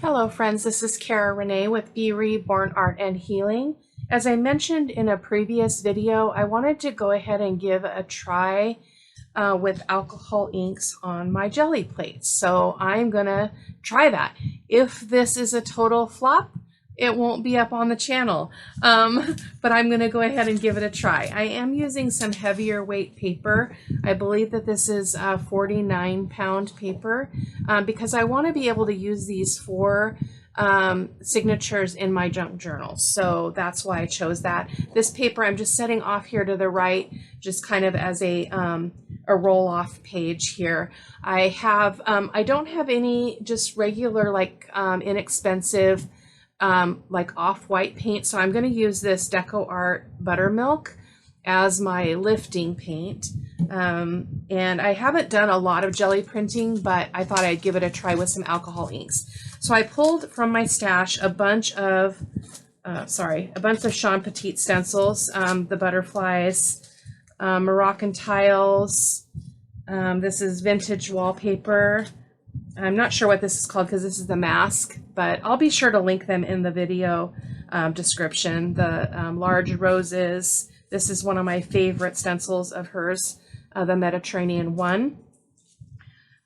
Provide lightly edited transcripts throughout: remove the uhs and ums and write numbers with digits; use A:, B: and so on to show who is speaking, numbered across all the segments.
A: Hello friends, this is Cara-Renee with B.Reborn Art and Healing. As I mentioned in a previous video, I wanted to go ahead and give a try with alcohol inks on my jelly plates. So I'm gonna try that. If this is a total flop, it won't be up on the channel, but I'm gonna go ahead and give it a try. I am using some heavier weight paper. I believe that this is 49-pound paper because I want to be able to use these for signatures in my junk journal. So that's why I chose that. This paper I'm just setting off here to the right, just kind of as a roll-off page here. I don't have any just regular inexpensive like off-white paint, so I'm going to use this Deco Art Buttermilk as my lifting paint. And I haven't done a lot of jelly printing, but I thought I'd give it a try with some alcohol inks. So I pulled from my stash a bunch of Sean Petit stencils, the butterflies, Moroccan tiles. This is vintage wallpaper. I'm not sure what this is called because this is the mask, but I'll be sure to link them in the video description. The large roses. This is one of my favorite stencils of hers, the Mediterranean one.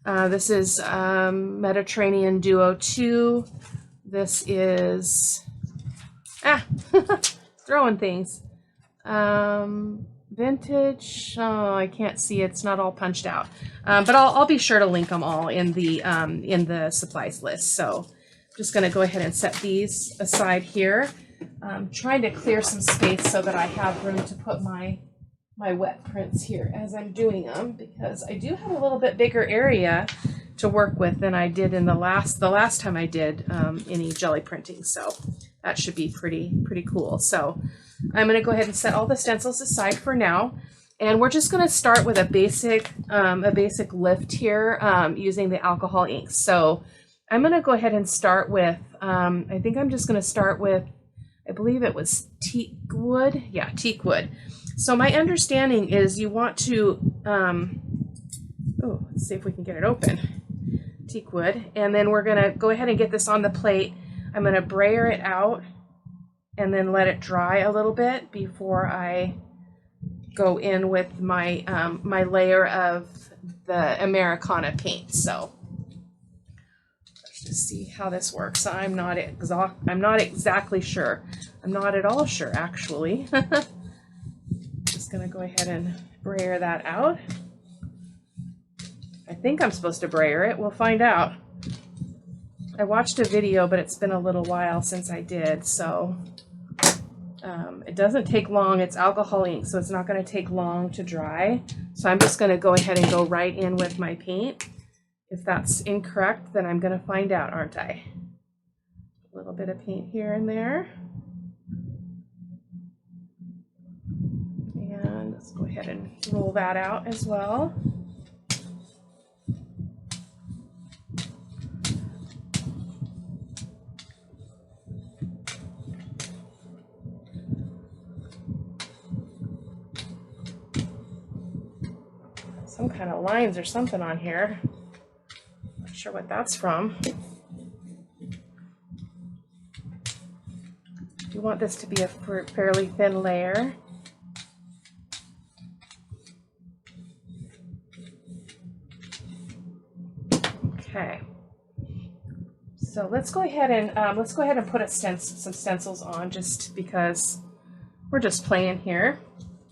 A: This is Mediterranean Duo 2. This is, throwing things. Vintage, oh, I can't see, it's not all punched out. But I'll be sure to link them all in the supplies list. So I'm just gonna go ahead and set these aside here. I'm trying to clear some space so that I have room to put my wet prints here as I'm doing them, because I do have a little bit bigger area to work with than I did in the last time I did any jelly printing. So that should be pretty cool. So I'm going to go ahead and set all the stencils aside for now, and we're just going to start with a basic lift here using the alcohol inks. So I'm going to go ahead and start with I think I'm just going to start with, I believe it was teak wood. Yeah, teak wood. So my understanding is you want to, let's see if we can get it open. Teak wood. And then we're going to go ahead and get this on the plate. I'm going to brayer it out and then let it dry a little bit before I go in with my, my layer of the Americana paint. So let's just see how this works. I'm not exactly sure. I'm not at all sure, actually. Gonna go ahead and brayer that out. I think I'm supposed to brayer it. We'll find out. I watched a video, but it's been a little while since I did, so it doesn't take long. It's alcohol ink, so it's not going to take long to dry. So I'm just going to go ahead and go right in with my paint. If that's incorrect, then I'm going to find out, aren't I? A little bit of paint here and there. Let's go ahead and roll that out as well. Some kind of lines or something on here. Not sure what that's from. You want this to be a fairly thin layer. Okay, so let's go ahead and put some stencils on, just because we're just playing here.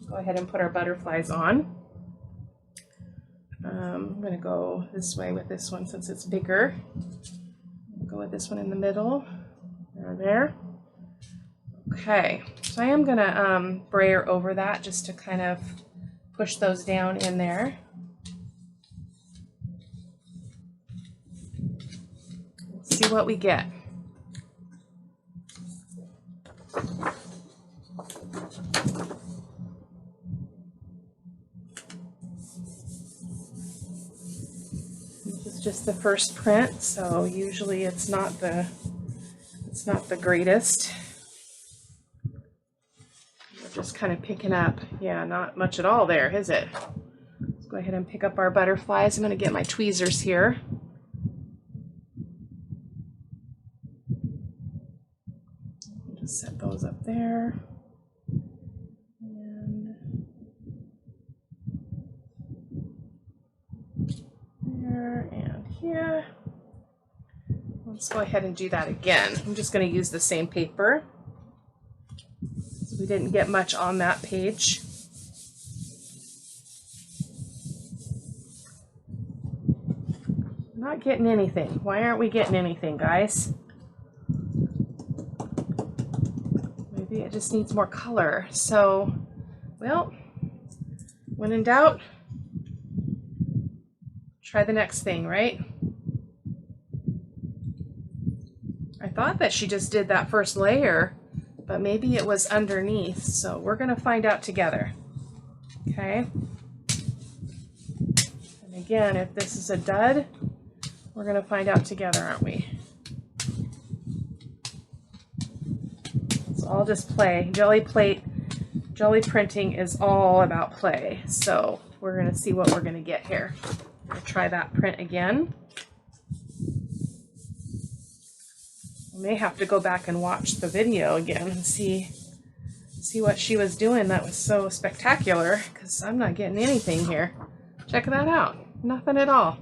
A: Go ahead and put our butterflies on. I'm going to go this way with this one since it's bigger. Go with this one in the middle. There. Okay, so I am going to brayer over that just to kind of push those down in there. See what we get. This is just the first print, so usually it's not the greatest. We're just kind of picking up, yeah, not much at all there, is it? Let's go ahead and pick up our butterflies. I'm going to get my tweezers here. Set those up there. And there and here. Let's go ahead and do that again. I'm just going to use the same paper. So we didn't get much on that page. Not getting anything. Why aren't we getting anything, guys? Maybe it just needs more color. So, well, when in doubt, try the next thing, right? I thought that she just did that first layer, but maybe it was underneath. So we're going to find out together. Okay. And again, if this is a dud, we're going to find out together, aren't we? It's all just play. Jelly printing is all about play. So we're going to see what we're going to get here. I'll try that print again. I may have to go back and watch the video again and see what she was doing that was so spectacular, because I'm not getting anything here. Check that out. Nothing at all.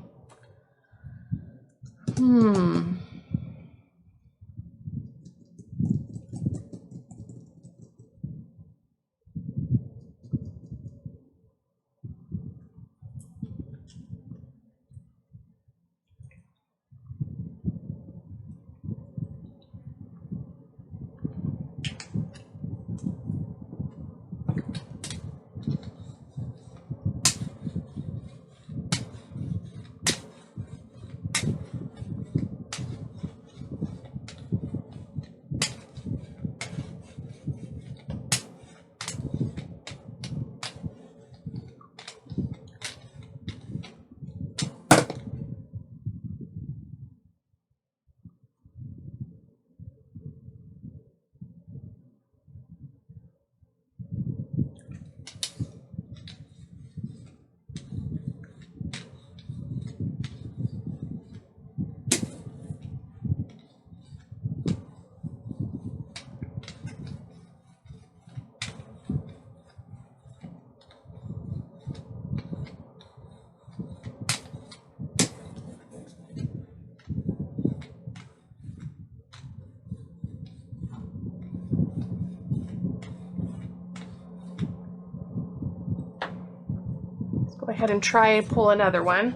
A: Go ahead and try and pull another one.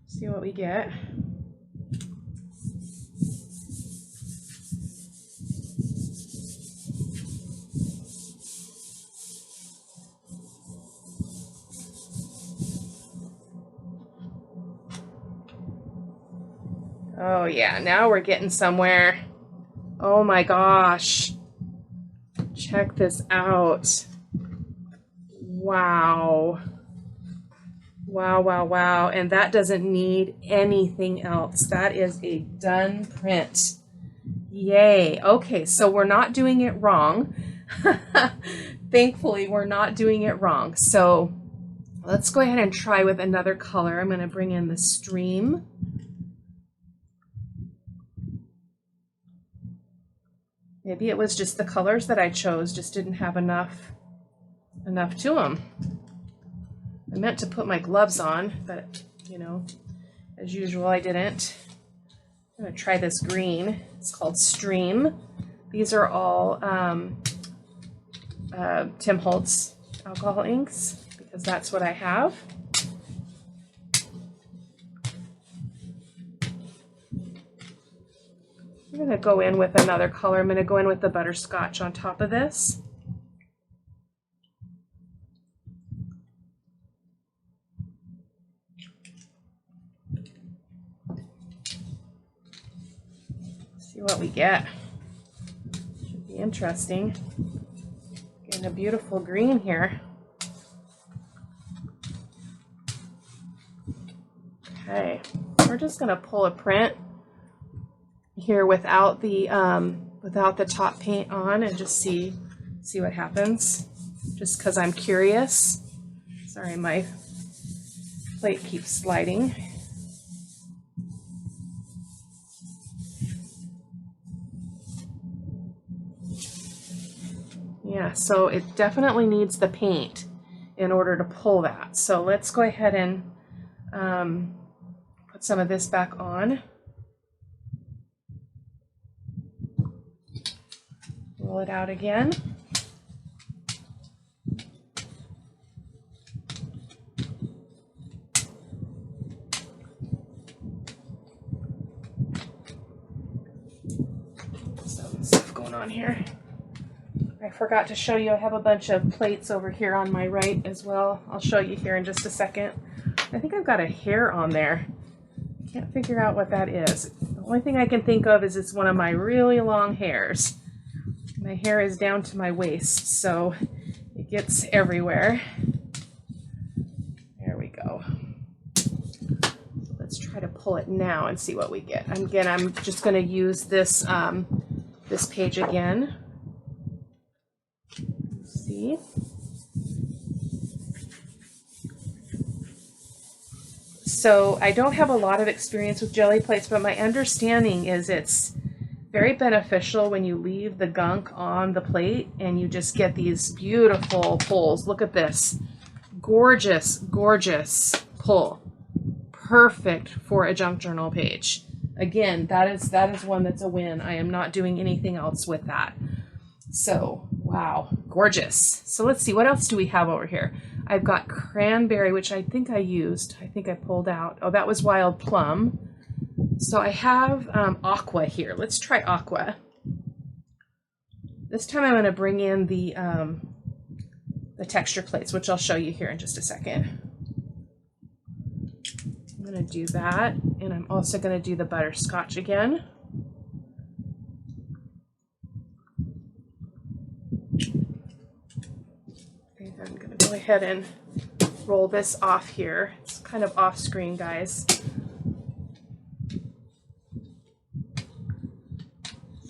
A: See what we get. Oh yeah, now we're getting somewhere. Oh my gosh. Check this out. Wow. Wow, wow, wow. And that doesn't need anything else. That is a done print. Yay. Okay, so we're not doing it wrong. Thankfully, we're not doing it wrong. So let's go ahead and try with another color. I'm going to bring in the stream. Maybe it was just the colors that I chose just didn't have enough to them. I meant to put my gloves on, but, you know, as usual, I didn't. I'm going to try this green. It's called Stream. These are all Tim Holtz alcohol inks, because that's what I have. I'm going to go in with another color. I'm going to go in with the butterscotch on top of this. See what we get. Should be interesting. Getting a beautiful green here. Okay, we're just going to pull a print here without the top paint on and just see what happens. Just because I'm curious. Sorry, my plate keeps sliding. Yeah, so it definitely needs the paint in order to pull that. So let's go ahead and put some of this back on. Roll it out again. Some stuff going on here. I forgot to show you, I have a bunch of plates over here on my right as well. I'll show you here in just a second. I think I've got a hair on there. I can't figure out what that is. The only thing I can think of is it's one of my really long hairs. My hair is down to my waist, so it gets everywhere. There we go. Let's try to pull it now and see what we get. Again, I'm just going to use this, this page again. See? So I don't have a lot of experience with jelly plates, but my understanding is it's very beneficial when you leave the gunk on the plate and you just get these beautiful pulls. Look at this. Gorgeous, gorgeous pull. Perfect for a junk journal page. Again, that is one that's a win. I am not doing anything else with that. So, wow, gorgeous. So let's see, what else do we have over here? I've got cranberry, which I think I used. I think I pulled out. Oh, that was wild plum. So I have aqua here. Let's try aqua. This time I'm going to bring in the texture plates, which I'll show you here in just a second. I'm going to do that, and I'm also going to do the butterscotch again. Okay, I'm going to go ahead and roll this off here. It's kind of off screen, guys.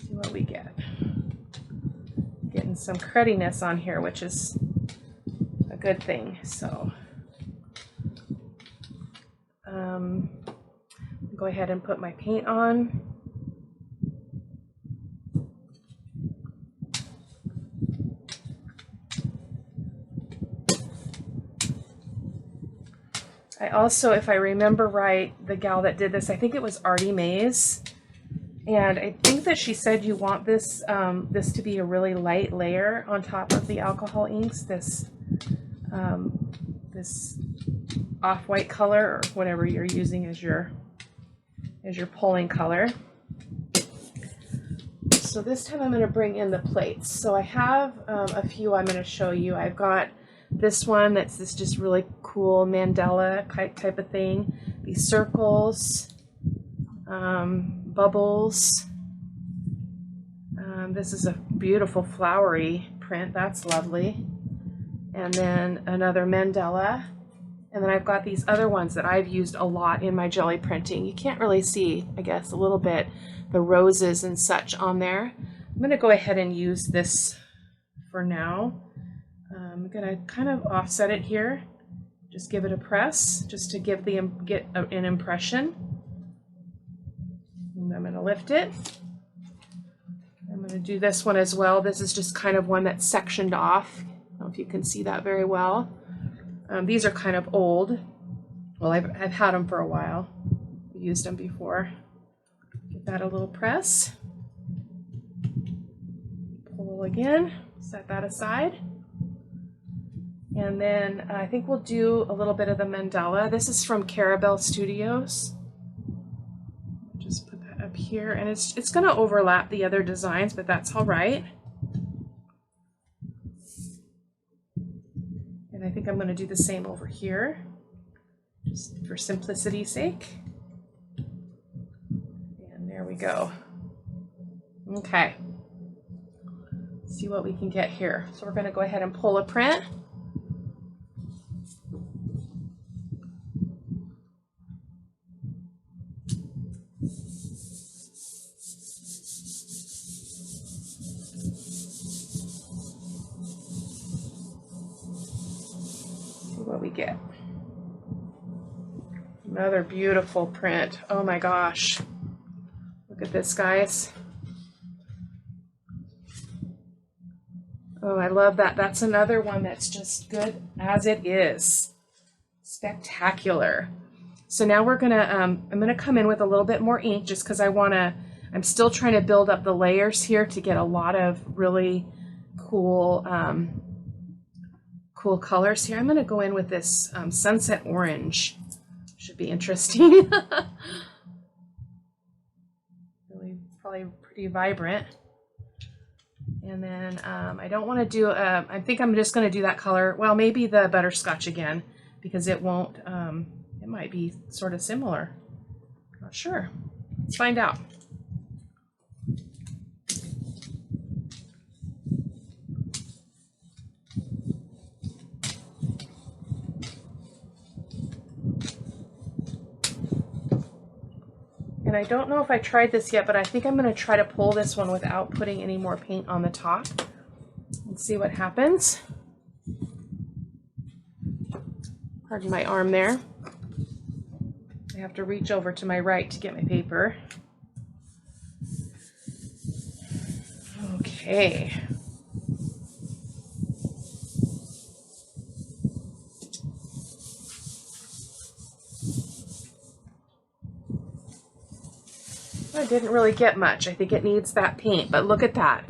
A: What we get. Getting some crudiness on here, which is a good thing. So go ahead and put my paint on. I also, if I remember right, the gal that did this, I think it was Arty Maze. And I think that she said you want this this to be a really light layer on top of the alcohol inks, this this off-white color or whatever you're using as your pulling color. So this time I'm going to bring in the plates. So I have a few I'm going to show you. I've got this one that's this just really cool Mandela type of thing. These circles. Bubbles. This is a beautiful flowery print. That's lovely. And then another Mandela. And then I've got these other ones that I've used a lot in my jelly printing. You can't really see, I guess, a little bit the roses and such on there. I'm going to go ahead and use this for now. I'm going to kind of offset it here. Just give it a press, just to get an impression. I'm going to lift it. I'm going to do this one as well. This is just kind of one that's sectioned off. I don't know if you can see that very well. These are kind of old. Well, I've had them for a while. I've used them before. Give that a little press. Pull again. Set that aside. And then I think we'll do a little bit of the Mandela. This is from Cara-Renee Studios. Just put that up here, and it's going to overlap the other designs, but that's all right. And I think I'm going to do the same over here, just for simplicity's sake. And there we go. Okay. Let's see what we can get here. So we're going to go ahead and pull a print. What we get. Another beautiful print. Oh my gosh. Look at this, guys. Oh, I love that. That's another one that's just good as it is. Spectacular. So now we're gonna, I'm gonna come in with a little bit more ink just because I'm still trying to build up the layers here to get a lot of really cool, cool colors here. I'm gonna go in with this sunset orange. Should be interesting. Really, probably pretty vibrant. And then I don't want to do, I think I'm just going to do that color. Well, maybe the butterscotch again, because it won't, it might be sort of similar. Not sure. Let's find out. And I don't know if I tried this yet, but I think I'm going to try to pull this one without putting any more paint on the top and see what happens. Pardon my arm there. I have to reach over to my right to get my paper. Okay. I didn't really get much. I think it needs that paint, but look at that.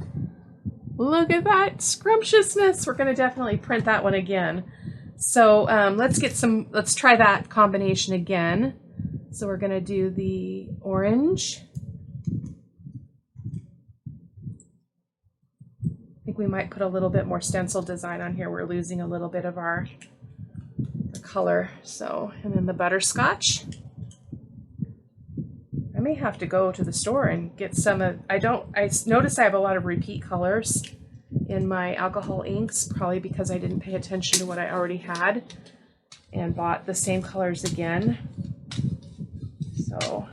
A: Look at that scrumptiousness. We're going to definitely print that one again. So let's try that combination again. So we're going to do the orange. I think we might put a little bit more stencil design on here. We're losing a little bit of our color. So, and then the butterscotch. I may have to go to the store and get some of, I noticed I have a lot of repeat colors in my alcohol inks, probably because I didn't pay attention to what I already had and bought the same colors again. So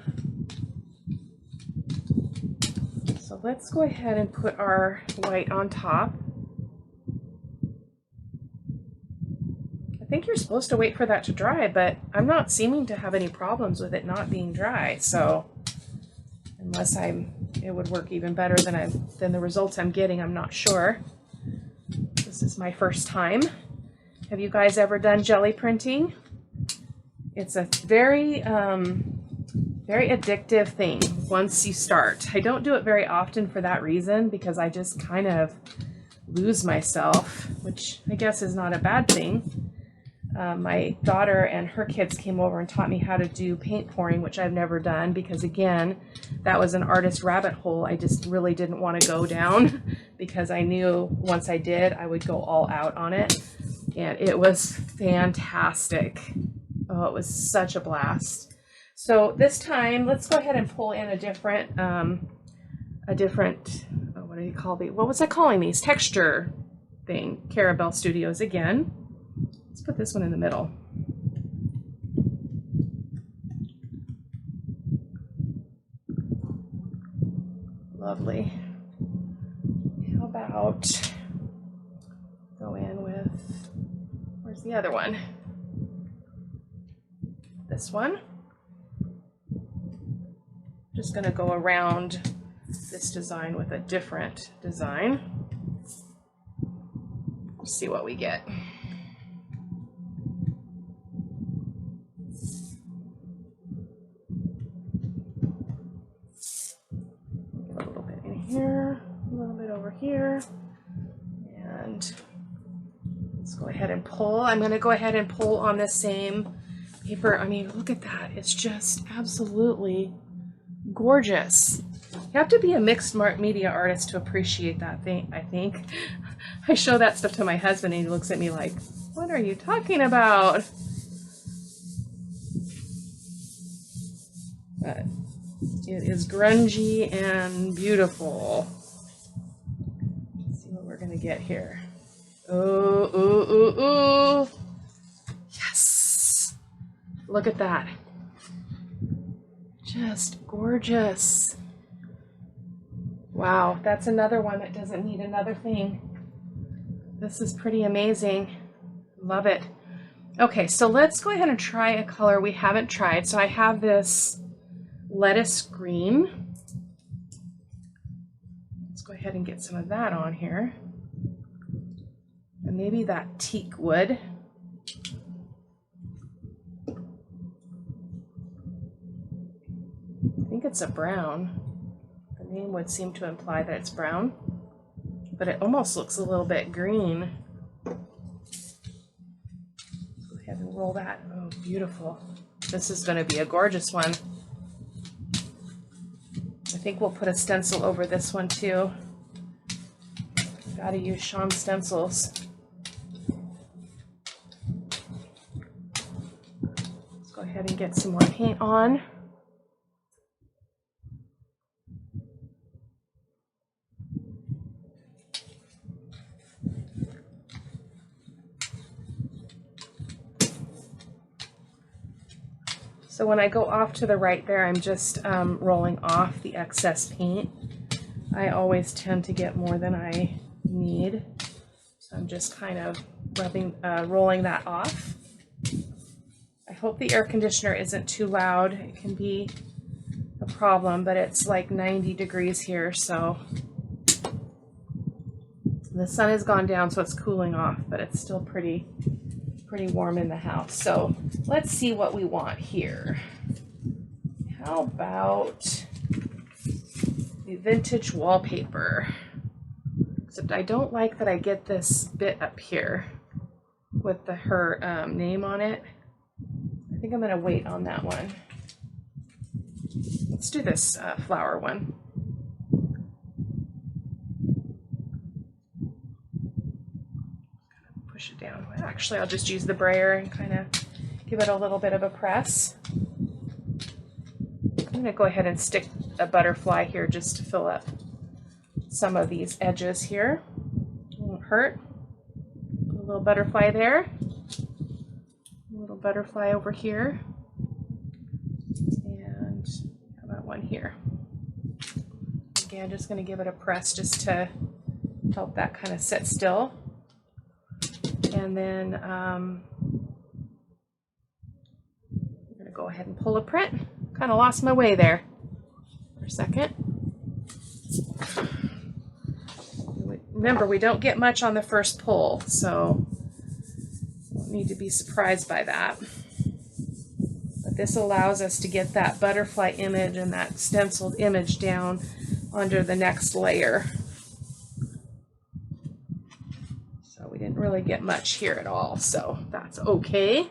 A: let's go ahead and put our white on top. I think you're supposed to wait for that to dry, but I'm not seeming to have any problems with it not being dry. So unless it would work even better than the results I'm getting, I'm not sure. This is my first time. Have you guys ever done jelly printing? It's a very, very addictive thing once you start. I don't do it very often for that reason, because I just kind of lose myself, which I guess is not a bad thing. My daughter and her kids came over and taught me how to do paint pouring, which I've never done because, again, that was an artist rabbit hole I just really didn't want to go down because I knew once I did, I would go all out on it. And it was fantastic. Oh, it was such a blast. So this time, let's go ahead and pull in a different, what do you call these? What was I calling these? Texture thing. Caramel Studios again. Let's put this one in the middle. Lovely. How about go in with, where's the other one? This one. Just going to go around this design with a different design. Let's see what we get. Here, a little bit over here, and let's go ahead and pull. I'm going to go ahead and pull on the same paper. I mean, look at that. It's just absolutely gorgeous. You have to be a mixed media artist to appreciate that thing, I think. I show that stuff to my husband and he looks at me like, what are you talking about? But it is grungy and beautiful. Let's see what we're going to get here. Oh, ooh, ooh, ooh. Yes. Look at that. Just gorgeous. Wow, that's another one that doesn't need another thing. This is pretty amazing. Love it. Okay, so let's go ahead and try a color we haven't tried. So I have this lettuce green. Let's go ahead and get some of that on here. maybe that teak wood. I think it's a brown. The name would seem to imply that it's brown, but it almost looks a little bit green. Go ahead and roll that. Oh, beautiful. This is going to be a gorgeous one. I think we'll put a stencil over this one too. Gotta use Sean's stencils. Let's go ahead and get some more paint on. So when I go off to the right there, I'm just rolling off the excess paint. I always tend to get more than I need. So I'm just kind of rolling that off. I hope the air conditioner isn't too loud. It can be a problem, but it's like 90 degrees here, so the sun has gone down, so it's cooling off, but it's still pretty warm in the house. So let's see what we want here. How about the vintage wallpaper? Except I don't like that I get this bit up here with her name on it. I think I'm going to wait on that one. Let's do this flower one. Push it down. Actually, I'll just use the brayer and kind of give it a little bit of a press. I'm going to go ahead and stick a butterfly here just to fill up some of these edges here. It won't hurt. A little butterfly there. A little butterfly over here. And how about one here? Again, just going to give it a press just to help that kind of sit still. And then I'm going to go ahead and pull a print. Kind of lost my way there for a second. Remember, we don't get much on the first pull, so don't need to be surprised by that. But this allows us to get that butterfly image and that stenciled image down under the next layer. So we didn't really get much here at all, so that's okay.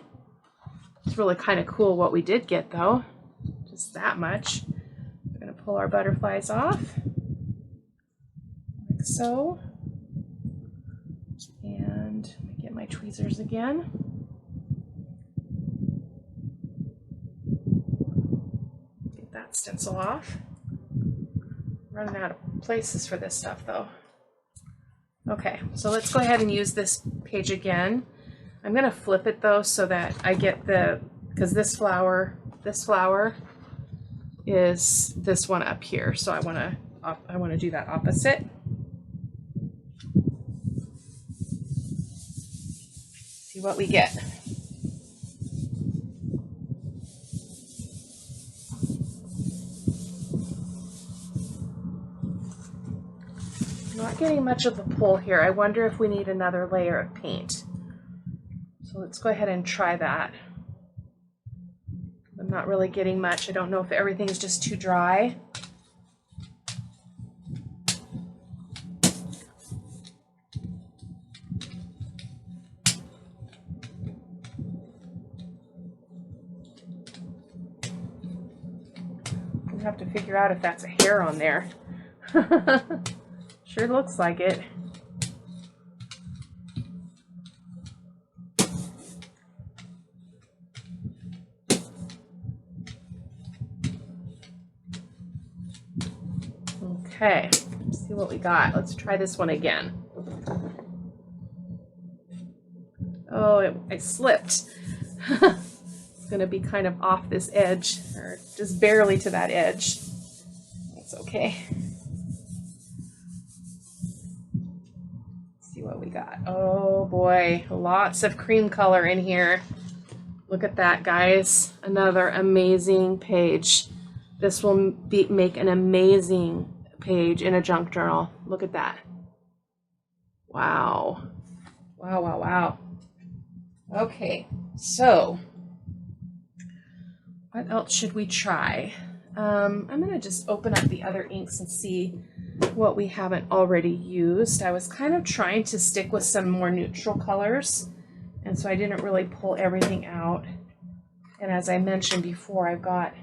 A: It's really kind of cool what we did get, though. Just that much. We're going to pull our butterflies off, like so. And get my tweezers again. Get that stencil off. Running out of places for this stuff, though. Okay, so let's go ahead and use this page again. I'm going to flip it though so that I get because this flower is this one up here, so I want to do that opposite. See what we get. Not getting much of a pull here. I wonder if we need another layer of paint. So let's go ahead and try that. I'm not really getting much. I don't know if everything's just too dry. We'll have to figure out if that's a hair on there. Sure looks like it. Okay, let's see what we got. Let's try this one again. Oh, I slipped. It's going to be kind of off this edge, or just barely to that edge. That's okay. Let's see what we got. Oh boy, lots of cream color in here. Look at that, guys. Another amazing page. This will make an amazing page in a junk journal. Look at that. Wow. Wow, wow, wow. Okay, so what else should we try? I'm going to just open up the other inks and see what we haven't already used. I was kind of trying to stick with some more neutral colors, and so I didn't really pull everything out. And as I mentioned before, I've got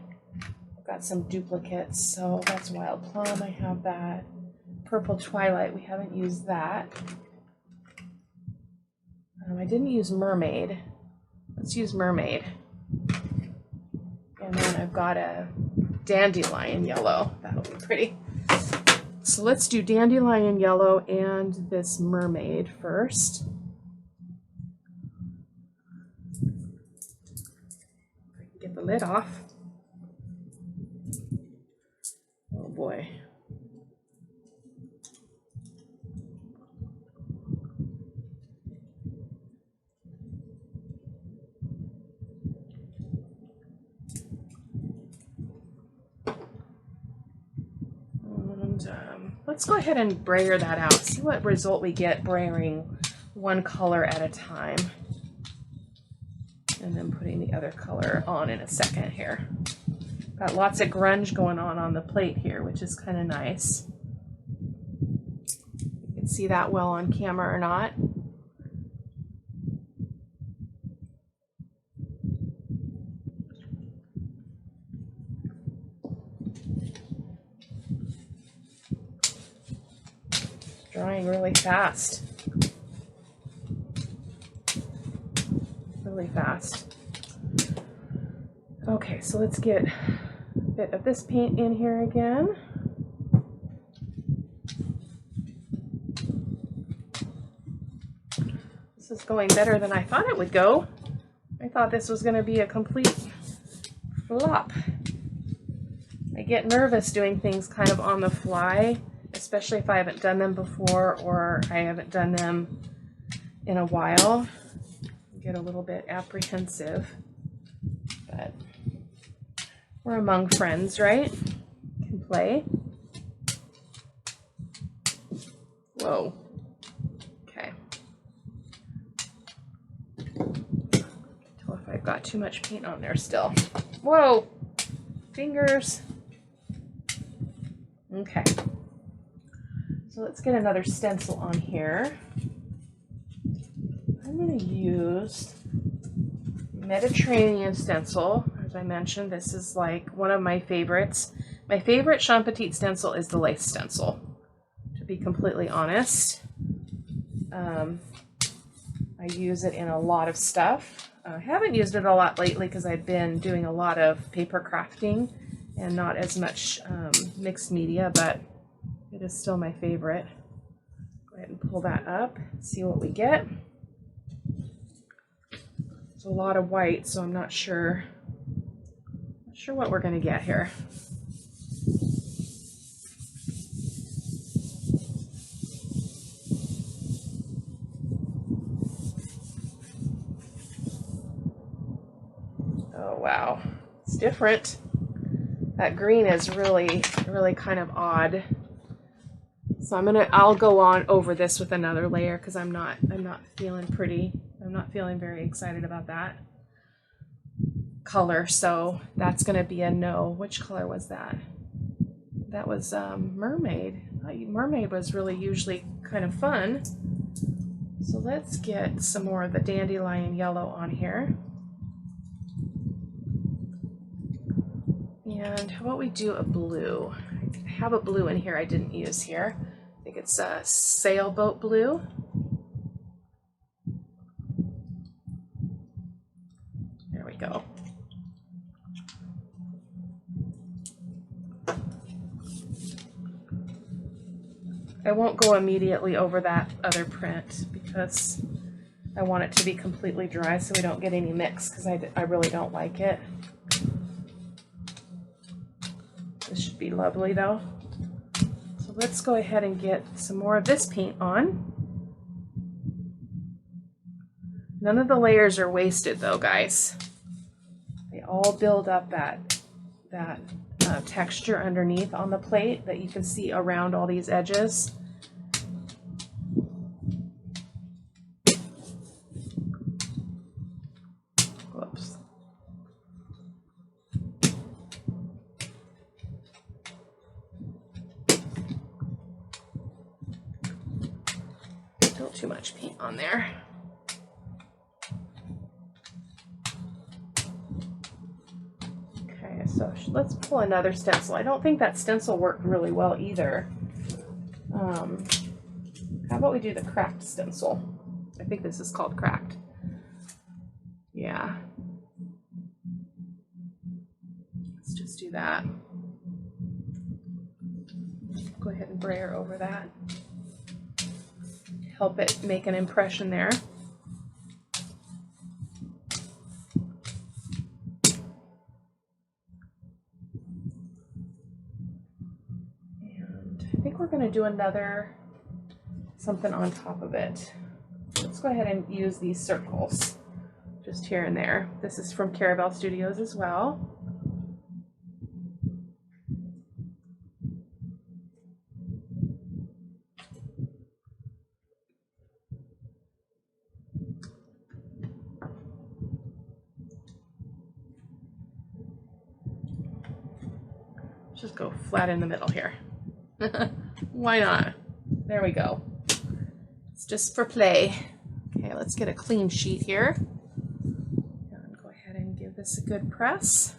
A: some duplicates. So that's Wild Plum, I have that. Purple Twilight, we haven't used that. I didn't use Mermaid. Let's use Mermaid. And then I've got a Dandelion Yellow. That'll be pretty. So let's do Dandelion Yellow and this Mermaid first. I can get the lid off. Oh boy. Let's go ahead and brayer that out. See what result we get brayering one color at a time. And then putting the other color on in a second here. Got lots of grunge going on the plate here, which is kind of nice. You can see that well on camera or not. Drying really fast. Really fast. Okay, so let's get a bit of this paint in here again. This is going better than I thought it would go. I thought this was going to be a complete flop. I get nervous doing things kind of on the fly, especially if I haven't done them before or I haven't done them in a while. I get a little bit apprehensive, but we're among friends, right? Can play. Whoa. Okay. Tell if I've got too much paint on there still. Whoa. Fingers. Okay. So let's get another stencil on here. I'm going to use Mediterranean stencil. As I mentioned, this is like one of my favorites. My favorite Sean Petit stencil is the lace stencil, to be completely honest. I use it in a lot of stuff. I haven't used it a lot lately because I've been doing a lot of paper crafting and not as much mixed media, but it is still my favorite. Go ahead and pull that up, see what we get. There's a lot of white, so I'm not sure what we're going to get here. Oh wow, it's different. That green is really kind of odd. So I'll go on over this with another layer because I'm not feeling pretty. I'm not feeling very excited about that color. So that's going to be a no. Which color was that? That was Mermaid. Mermaid was really usually kind of fun. So let's get some more of the Dandelion Yellow on here. And how about we do a blue? I have a blue in here I didn't use here. I think it's a sailboat blue. There we go. I won't go immediately over that other print because I want it to be completely dry so we don't get any mix because I really don't like it. This should be lovely though. So let's go ahead and get some more of this paint on. None of the layers are wasted though, guys. They all build up that texture underneath on the plate that you can see around all these edges. little too much paint on there. Okay, so let's pull another stencil. I don't think that stencil worked really well either. How about we do the cracked stencil? I think this is called cracked. Yeah. Let's just do that. Go ahead and brayer over that. Help it make an impression there. And I think we're going to do something on top of it. Let's go ahead and use these circles just here and there. This is from Caravelle Studios as well. Just go flat in the middle here. Why not? There we go. It's just for play. Okay, let's get a clean sheet here. And go ahead and give this a good press.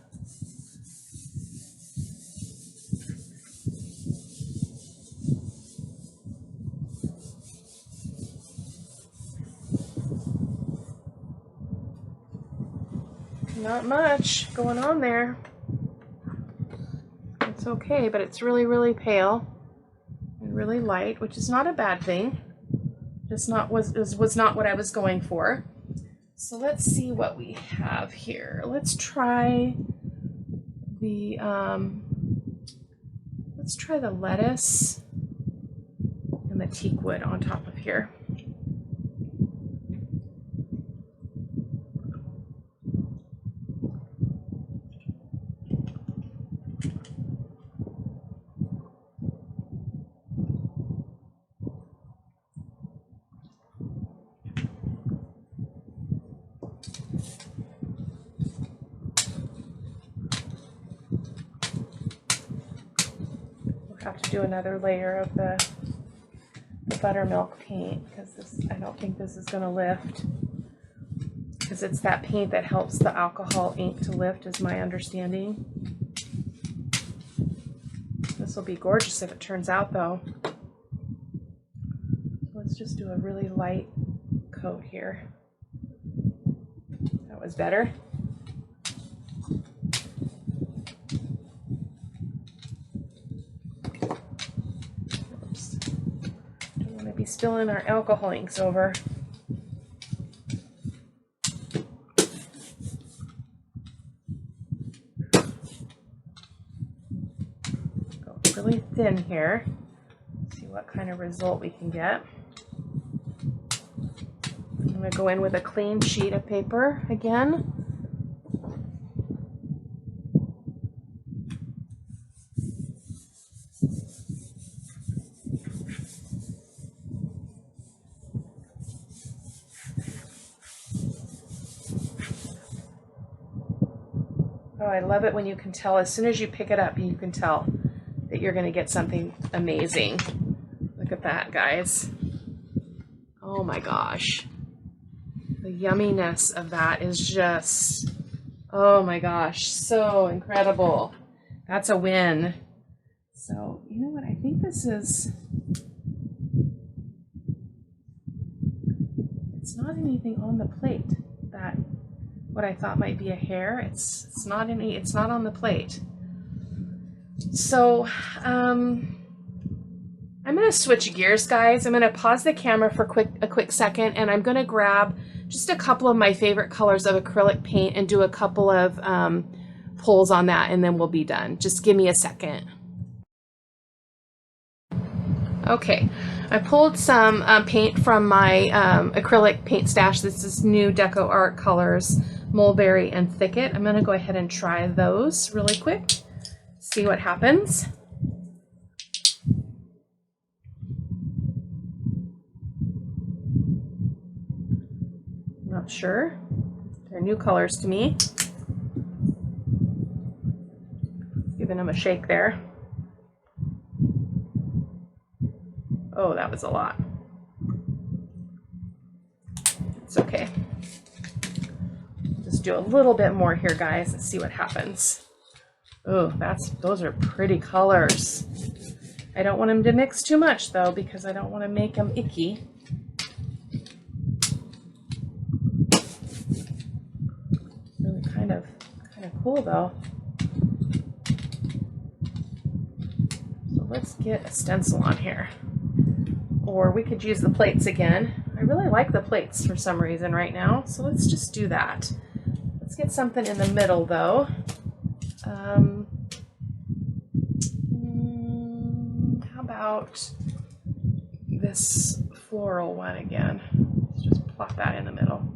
A: Not much going on there. It's okay, but it's really, really pale and really light, which is not a bad thing. Just was not what I was going for. So let's see what we have here. Let's try the lettuce and the teak wood on top of here. Have to do another layer of the buttermilk paint because I don't think this is going to lift, because it's that paint that helps the alcohol ink to lift, is my understanding. This will be gorgeous if it turns out though. Let's just do a really light coat here. That was better. Spilling our alcohol inks over. Go really thin here. See what kind of result we can get. I'm going to go in with a clean sheet of paper again. Oh, I love it when you can tell, as soon as you pick it up, you can tell that you're going to get something amazing. Look at that, guys. Oh my gosh. The yumminess of that is just, oh my gosh, so incredible. That's a win. So, you know what? I think this is, it's not anything on the plate that what I thought might be a hair. It's not on the plate. So I'm gonna switch gears, guys. I'm gonna pause the camera for a quick second, and I'm gonna grab just a couple of my favorite colors of acrylic paint and do a couple of pulls on that, and then we'll be done. Just give me a second. Okay, I pulled some paint from my acrylic paint stash. This is new Deco Art colors, Mulberry and Thicket. I'm going to go ahead and try those really quick, see what happens. Not sure. They're new colors to me. Giving them a shake there. Oh, that was a lot. It's okay. Just do a little bit more here, guys, and see what happens. Oh, those are pretty colors. I don't want them to mix too much though, because I don't want to make them icky. Really kind of cool though. So let's get a stencil on here. Or we could use the plates again. I really like the plates for some reason right now, so let's just do that. Let's get something in the middle though. How about this floral one again? Let's just plop that in the middle.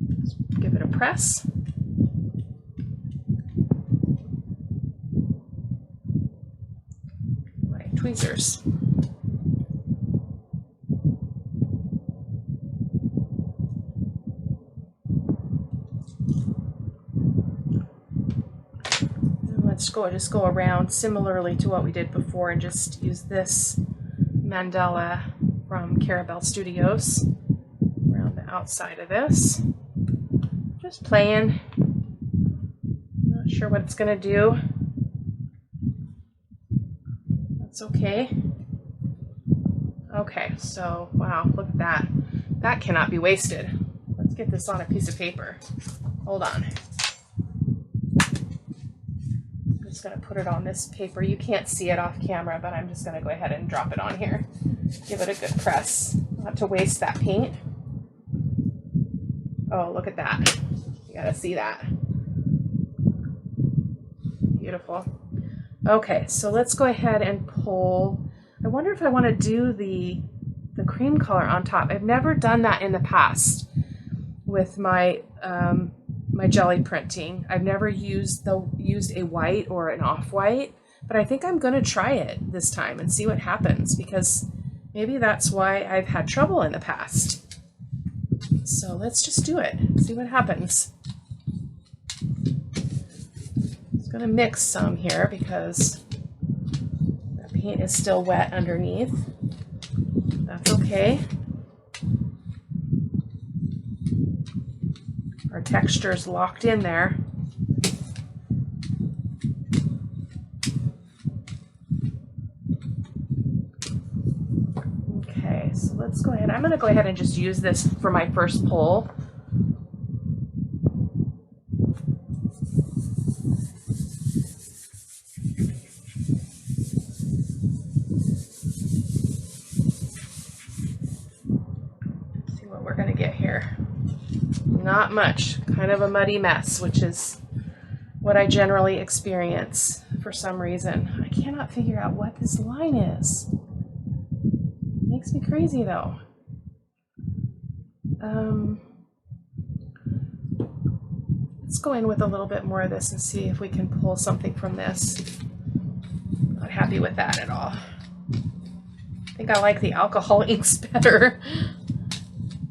A: Let's give it a press. My tweezers. Just go around similarly to what we did before and just use this Mandela from Cara-Renee Studios around the outside of this. Just playing. Not sure what it's going to do. That's okay. Okay, so wow, look at that. That cannot be wasted. Let's get this on a piece of paper. Hold on. Going to put it on this paper. You can't see it off camera, but I'm just going to go ahead and drop it on here. Give it a good press. Not to waste that paint. Oh, look at that. You got to see that. Beautiful. Okay, so let's go ahead and pull. I wonder if I want to do the cream color on top. I've never done that in the past with my my Gelli printing. I've never used a white or an off-white, but I think I'm going to try it this time and see what happens, because maybe that's why I've had trouble in the past. So let's just do it, see what happens. It's going to mix some here because the paint is still wet underneath. That's okay. Our texture's locked in there. Okay, so let's go ahead. I'm going to go ahead and just use this for my first pull. Let's see what we're going to get here. Not much, kind of a muddy mess, which is what I generally experience for some reason. I cannot figure out what this line is. It makes me crazy though. Let's go in with a little bit more of this and see if we can pull something from this. Not happy with that at all. I think I like the alcohol inks better.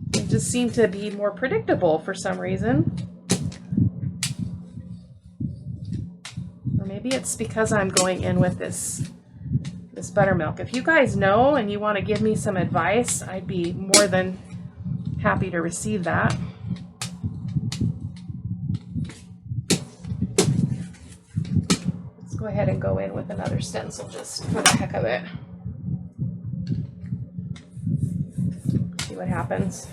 A: They just seem to be more predictable for some reason. Or maybe it's because I'm going in with this buttermilk. If you guys know and you want to give me some advice, I'd be more than happy to receive that. Let's go ahead and go in with another stencil just for the heck of it. See what happens.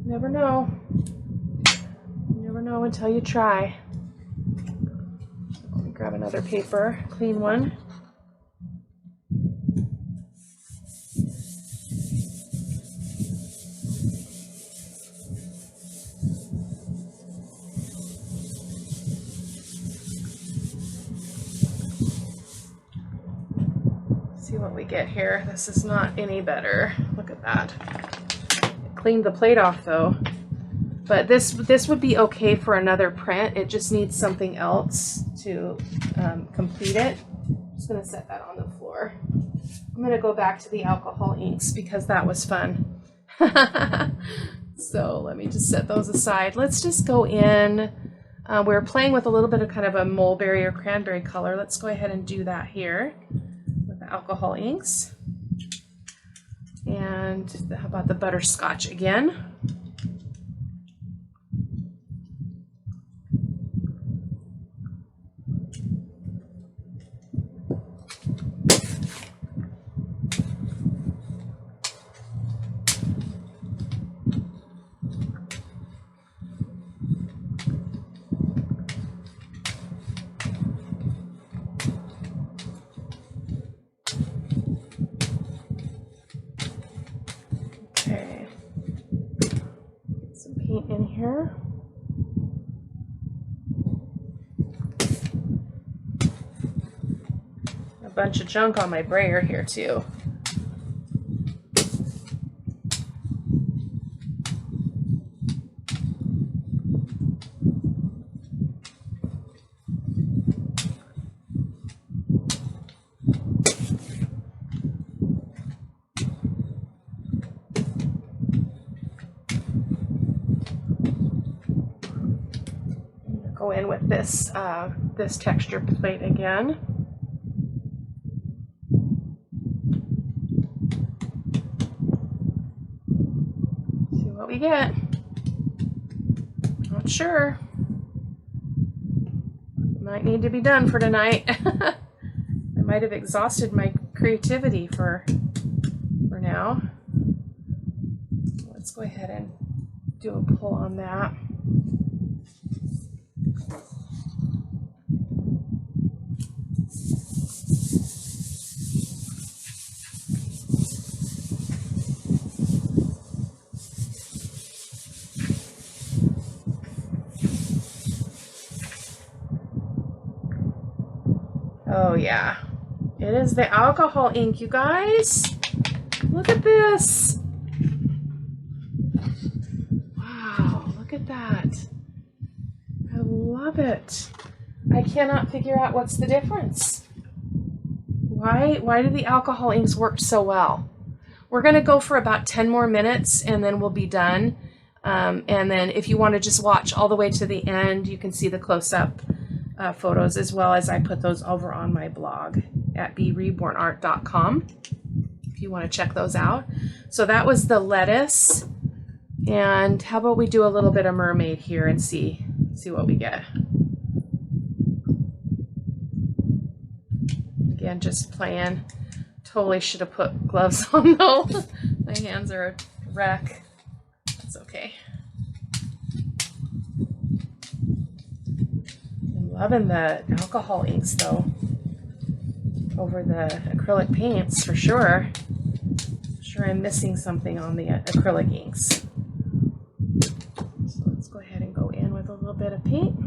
A: Never know. You never know until you try. Let me grab another paper, clean one. See what we get here. This is not any better. Look at that. Cleaned the plate off though, but this would be okay for another print. It just needs something else to complete it. I'm just gonna set that on the floor. I'm gonna go back to the alcohol inks because that was fun. So let me just set those aside. Let's just go in We're playing with a little bit of kind of a mulberry or cranberry color. Let's go ahead and do that here with the alcohol inks. And how about the butterscotch again? In here. A bunch of junk on my brayer here too. Go in with this this texture plate again. See what we get. Not sure. Might need to be done for tonight. I might have exhausted my creativity for now. Let's go ahead and do a pull on that. Oh yeah, it is the alcohol ink, you guys. Look at this. Wow, look at that. I love it. I cannot figure out what's the difference. Why do the alcohol inks work so well? We're gonna go for about 10 more minutes and then we'll be done. And then if you want to just watch all the way to the end, you can see the close-up photos as well as I put those over on my blog at B.Rebornart.com if you want to check those out. So that was the lettuce, and how about we do a little bit of mermaid here and see what we get. Again, just playing. Totally should have put gloves on though. My hands are a wreck. That's okay. Loving the alcohol inks though over the acrylic paints for sure. I'm sure I'm missing something on the acrylic inks. So let's go ahead and go in with a little bit of paint.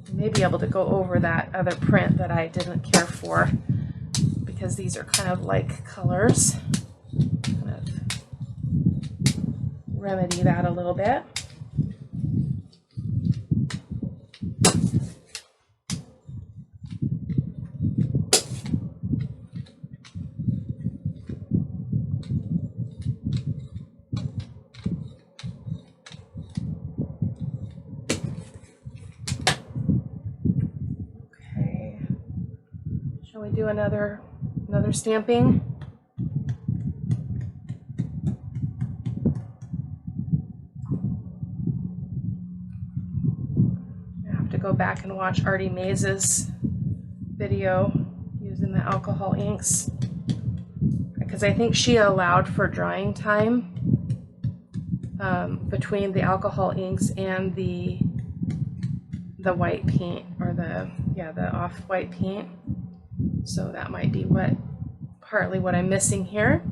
A: I may be able to go over that other print that I didn't care for because these are kind of like colors. Remedy that a little bit. Okay. Shall we do another stamping? Go back and watch Arty Maze's video using the alcohol inks because I think she allowed for drying time between the alcohol inks and the white paint or the off-white paint. So that might be partly what I'm missing here,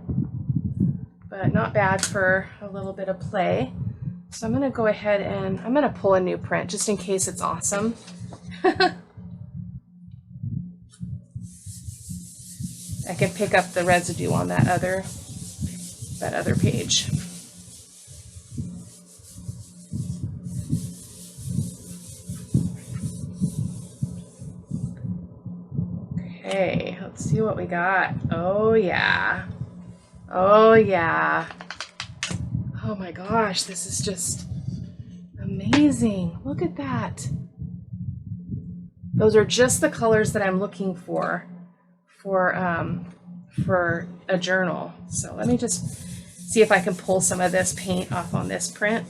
A: but not bad for a little bit of play. So I'm going to go ahead and I'm going to pull a new print just in case it's awesome. I can pick up the residue on that other page. Okay, let's see what we got. Oh yeah. Oh yeah. Oh my gosh, this is just amazing. Look at that. Those are just the colors that I'm looking for a journal. So let me just see if I can pull some of this paint off on this print.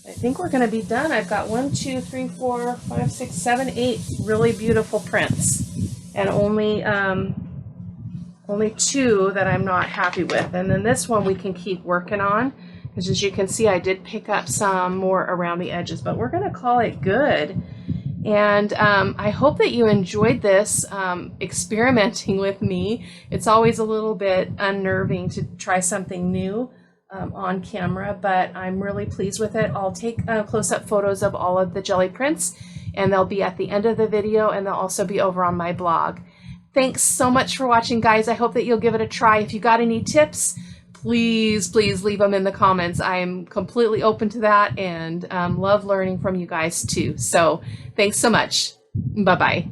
A: I think we're going to be done. I've got 1, 2, 3, 4, 5, 6, 7, 8 really beautiful prints, and only 2 that I'm not happy with. And then this one we can keep working on, because as you can see, I did pick up some more around the edges, but we're going to call it good. And I hope that you enjoyed this experimenting with me. It's always a little bit unnerving to try something new on camera, but I'm really pleased with it. I'll take close-up photos of all of the jelly prints, and they'll be at the end of the video, and they'll also be over on my blog. Thanks so much for watching, guys. I hope that you'll give it a try. If you got any tips, please leave them in the comments. I'm completely open to that, and love learning from you guys too. So thanks so much. Bye-bye.